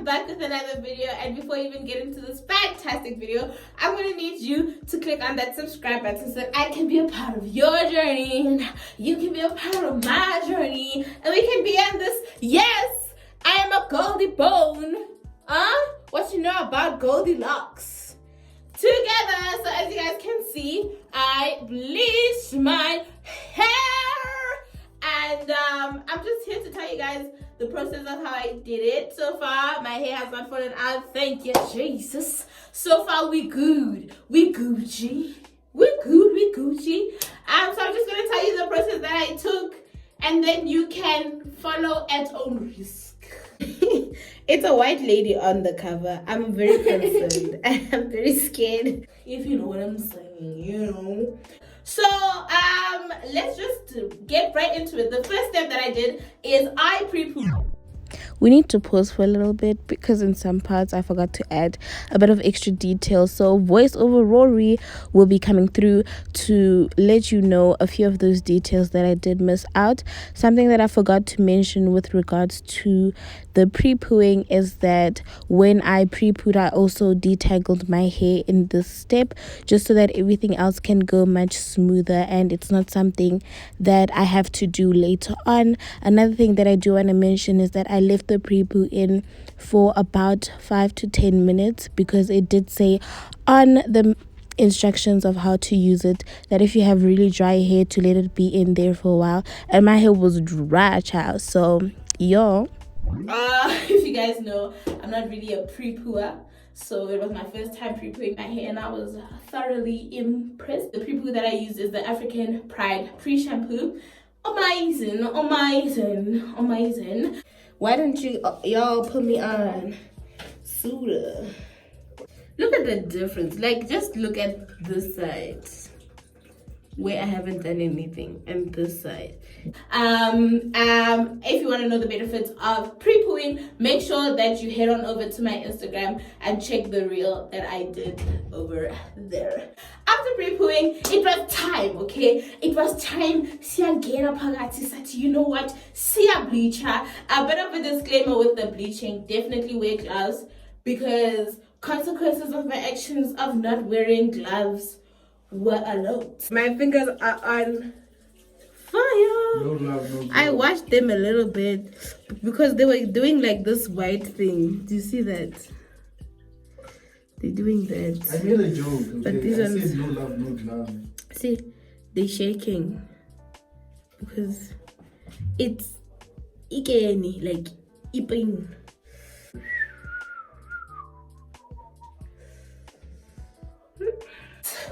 am back with another video, and before you even get into this fantastic video, I'm gonna need you to click on that subscribe button so that I can be a part of your journey and you can be a part of my journey, and we can be on this. Yes, I am a Goldie Bone. What you know about Goldilocks? Together. So as you guys can see, I bleached my hair, and I'm just here to tell you guys the process of how I did it. So far, my hair has not fallen out. Thank you, Jesus. So far, we good. We Gucci. We good. We Gucci. So I'm just gonna tell you the process that I took, and then you can follow at own risk. It's a white lady on the cover. I'm very concerned. I'm very scared. If you know what I'm saying, you know. So let's just get right into it. The first step that I did is I pre-pooped. We need to pause for a little bit because in some parts I forgot to add a bit of extra detail. So voiceover Rory will be coming through to let you know a few of those details that I did miss out. Something that I forgot to mention with regards to the pre-pooing is that when I pre-pooed, I also detangled my hair in this step just so that everything else can go much smoother and it's not something that I have to do later on. Another thing that I do want to mention is that I left the pre-poo in for about 5 to 10 minutes because it did say on the instructions of how to use it that if you have really dry hair to let it be in there for a while, and my hair was dry, child. So yo, if you guys know, I'm not really a pre-pooer, so it was my first time pre-pooing my hair and I was thoroughly impressed. The pre-poo that I use is the African Pride pre-shampoo. Amazing. Why don't you y'all put me on Suda? Look at the difference. Like, just look at this side where I haven't done anything, and this side. If you want to know the benefits of pre-pooing, make sure that you head on over to my Instagram and check the reel that I did over there. After pre-pooing, it was time, okay? It was time. Siyangena phakathi sathi, you know what? Siya bleacher. A bit of a disclaimer with the bleaching: definitely wear gloves because consequences of my actions of not wearing gloves were a lot. My fingers are on fire. No love, no I washed them a little bit because they were doing like this white thing. Do you see that? They're doing that. I made a joke, okay? But these I ones, said no love, no glove. see, they're shaking because it's ikeni, like ipin.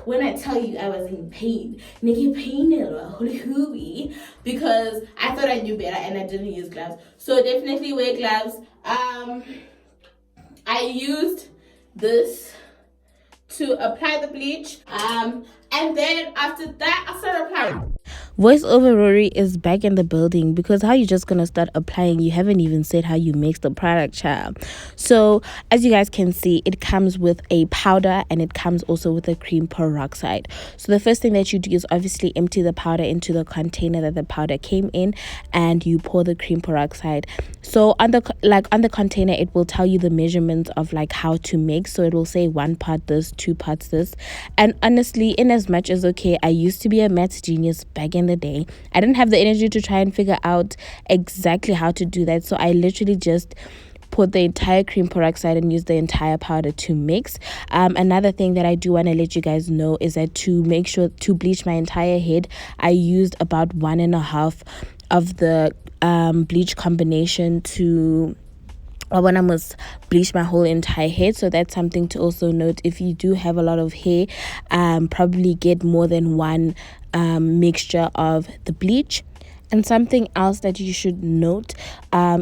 When I tell you I was in pain, nigga pain holy hooey, because I thought I knew better and I didn't use gloves. So definitely wear gloves. I used this to apply the bleach. And then after that I started applying. voiceover Rory is back in the building because how you just gonna start applying? You haven't even said how you mix the product, child. So as you guys can see, it comes with a powder and it comes also with a cream peroxide. So the first thing that you do is obviously empty the powder into the container that the powder came in, and you pour the cream peroxide. So on the container, it will tell you the measurements of like how to mix. So it will say 1 part this, 2 parts this. And honestly, in as much as okay, I used to be a maths genius back in the day, I didn't have the energy to try and figure out exactly how to do that. So I literally just put the entire cream peroxide and use the entire powder to mix. Another thing that I do want to let you guys know is that to make sure to bleach my entire head, I used about 1.5 of the bleach combination to when I must bleach my whole entire head. So that's something to also note. If you do have a lot of hair, probably get more than one mixture of the bleach. And something else that you should note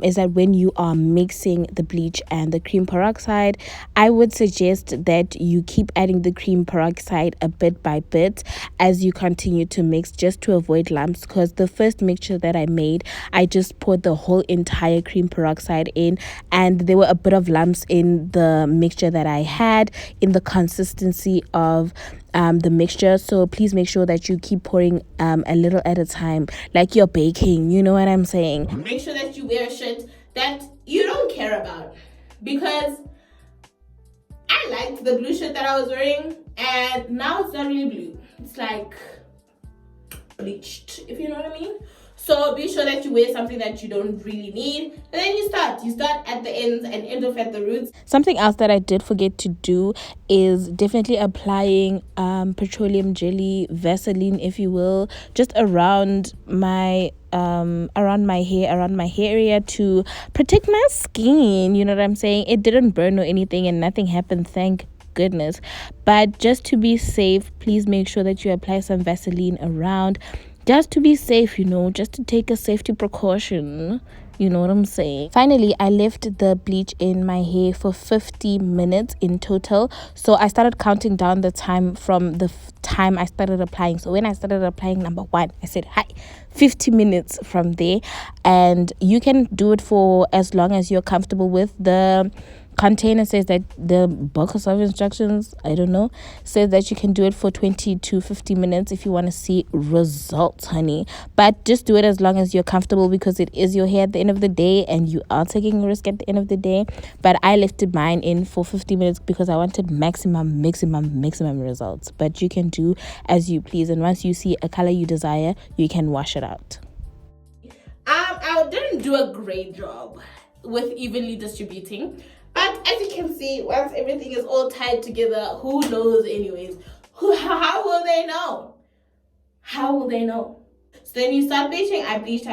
is that when you are mixing the bleach and the cream peroxide, I would suggest that you keep adding the cream peroxide a bit by bit as you continue to mix, just to avoid lumps. Because the first mixture that I made, I just poured the whole entire cream peroxide in, and there were a bit of lumps in the mixture that I had in the consistency of the mixture. So please make sure that you keep pouring a little at a time, like you're baking, you know what I'm saying. Make sure that you wear a shirt that you don't care about. because I liked the blue shirt that I was wearing, and now it's not really blue. It's like bleached, if you know what I mean. So be sure that you wear something that you don't really need, and then you start at the ends and end off at the roots. Something else that I did forget to do is definitely applying petroleum jelly, Vaseline, if you will, just around my hair, around my hair area, to protect my skin. You know what I'm saying? It didn't burn or anything, and nothing happened, thank goodness. But just to be safe, please make sure that you apply some Vaseline around, just to be safe, you know, just to take a safety precaution. You know what I'm saying? Finally, I left the bleach in my hair for 50 minutes in total. So I started counting down the time from the time I started applying. So when I started applying number 1, I said, hi, 50 minutes from there. And you can do it for as long as you're comfortable with. The container says that, the book of instructions, I don't know, says that you can do it for 20 to 50 minutes if you want to see results, honey. But just do it as long as you're comfortable, because it is your hair at the end of the day and you are taking a risk at the end of the day. But I lifted mine in for 50 minutes because I wanted maximum results. But you can do as you please, and once you see a color you desire, you can wash it out. I didn't do a great job with evenly distributing, but as you can see, once everything is all tied together, who knows anyways? How will they know? How will they know? So then you start bleaching. I bleached.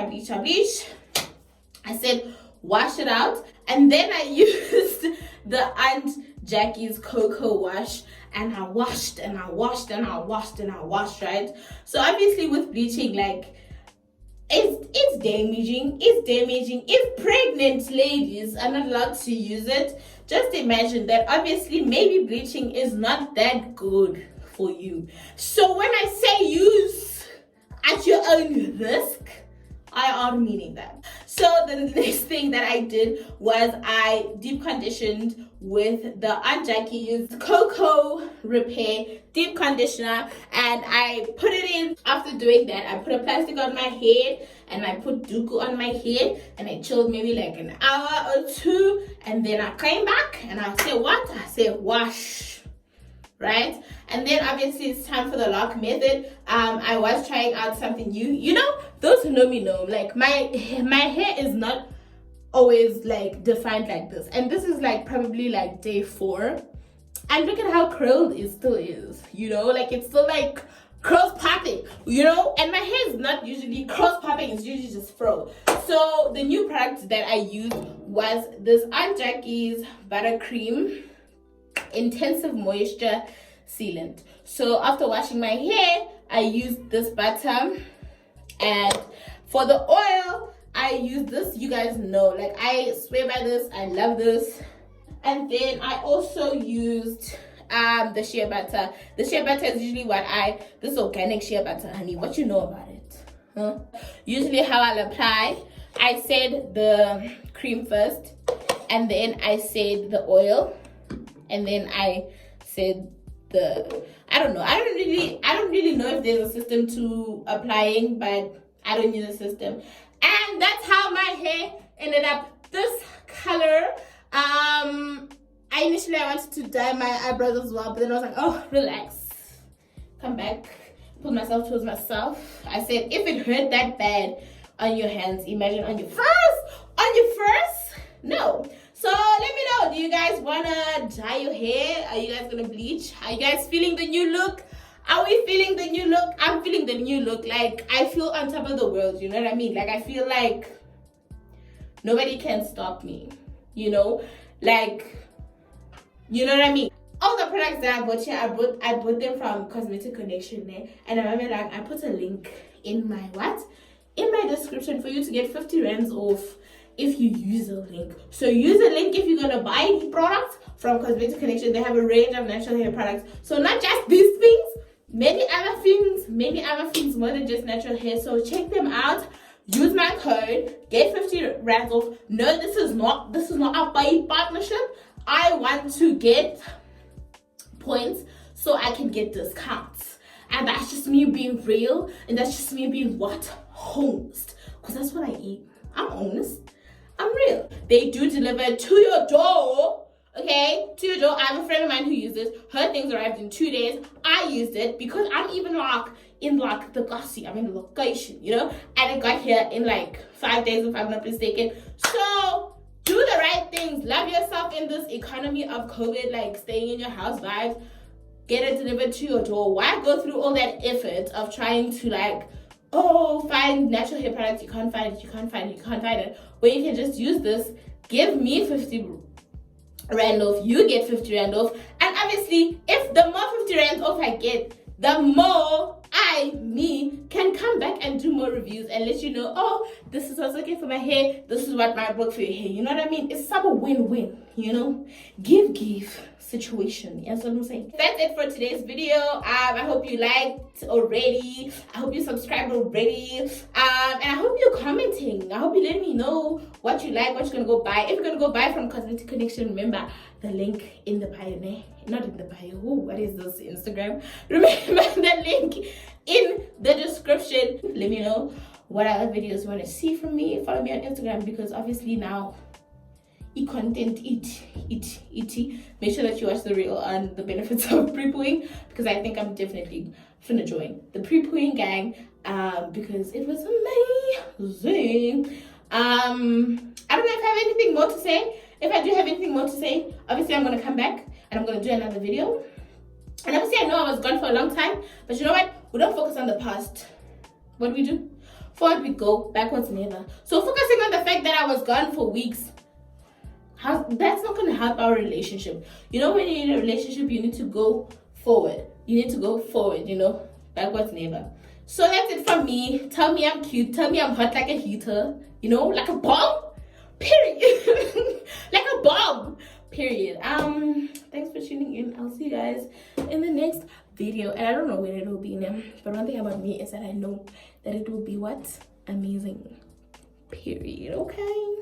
I said, wash it out. And then I used the Aunt Jackie's cocoa wash, and I washed, right? So obviously with bleaching, like, it's damaging. If pregnant ladies are not allowed to use it, just imagine that obviously maybe bleaching is not that good for you. So when I say use at your own risk, I am meaning that. So the next thing that I did was I deep conditioned with the Aunt Jackie's Cocoa Repair Deep Conditioner, and I put it in. After doing that, I put a plastic on my head and I put Dooku on my head, and I chilled maybe like an hour or 2, and then I came back and I said what? I said wash, right? And then obviously it's time for the lock method. I was trying out something new. You know, those who know me know, like my hair is not always like defined like this, and this is like probably like day 4, and look at how curled it still is, you know, like it's still like curls popping, you know, and my hair is not usually curls popping, it's usually just fro. So the new product that I used was this Aunt Jackie's Buttercream Intensive Moisture Sealant. So after washing my hair, I used this butter, and for the oil I use this. You guys know, like, I swear by this, I love this. And then I also used the shea butter. The shea butter is usually this organic shea butter, honey. What you know about it? Huh? Usually how I'll apply, I said the cream first, and then I said the oil, and then I said I don't really know if there's a system to applying, but I don't use a system. And that's how my hair ended up this color. Initially I wanted to dye my eyebrows as well, but then I was like, oh, relax, come back, pull myself towards myself. I said, if it hurt that bad on your hands, imagine on your first. No. So let me know, do you guys wanna dye your hair? Are you guys gonna bleach? Are you guys feeling the new look? Are we feeling the new look? I'm feeling the new look. Like, I feel on top of the world, you know what I mean? Like, I feel like nobody can stop me, you know? Like, you know what I mean? All the products that I bought here, I bought them from Cosmetic Connection, and I remember, like, I put a link in my description for you to get 50 rands off if you use a link. So use a link if you're gonna buy the products from Cosmetic Connection. They have a range of natural hair products, so not just these things, many other things more than just natural hair. So check them out, use my code, get 50 rands off. No, this is not a paid partnership. I want to get points so I can get discounts, and that's just me being real, and that's just me being honest, because that's what I eat. I'm honest. I'm real. They do deliver to your door. Okay, to your door. I have a friend of mine who uses. Her things arrived in 2 days. I used it because I'm even in the Gussie. I'm in the location, you know, and it got here in like 5 days if I'm not mistaken. So do the right things. Love yourself in this economy of COVID, like staying in your house vibes. Get it delivered to your door. Why go through all that effort of trying to like, find natural hair products? You can't find it. When you can just use this. Give me 50 rand off, you get 50 rand off, and obviously if the more 50 rand off I get, the more me can come back and do more reviews and let you know, oh, this is what's okay for my hair, this is what might work for your hair. You know what I mean? It's some win-win, you know, give situation. That's what I'm saying. That's it for today's video. I hope you liked already. I hope you subscribed already. And I hope you're commenting. I hope you let me know what you like, what you're gonna go buy. If you're gonna go buy from Cosmetic Connection, remember the link in the bio. Not in the bio. Ooh, what is this? Instagram. Remember the link in the description. Let me know what other videos you want to see from me. Follow me on Instagram because obviously now content make sure that you watch the reel on the benefits of pre-pooing because I think I'm definitely finna join the pre-pooing gang because it was amazing. I don't know if I have anything more to say. If I do have anything more to say, obviously I'm gonna come back and I'm gonna do another video. And obviously I know I was gone for a long time, but you know what, we don't focus on the past. What do we do? Forward we go, backwards never. So focusing on the fact that I was gone for weeks, that's not going to help our relationship. You know, when you're in a relationship, you need to go forward. You know, backwards never. So that's it from me. Tell me I'm cute. Tell me I'm hot like a heater. You know, like a bomb. Period. Like a bomb. Period. Thanks for tuning in. I'll see you guys in the next video. And I don't know when it will be now. But one thing about me is that I know that it will be what? Amazing. Period. Okay.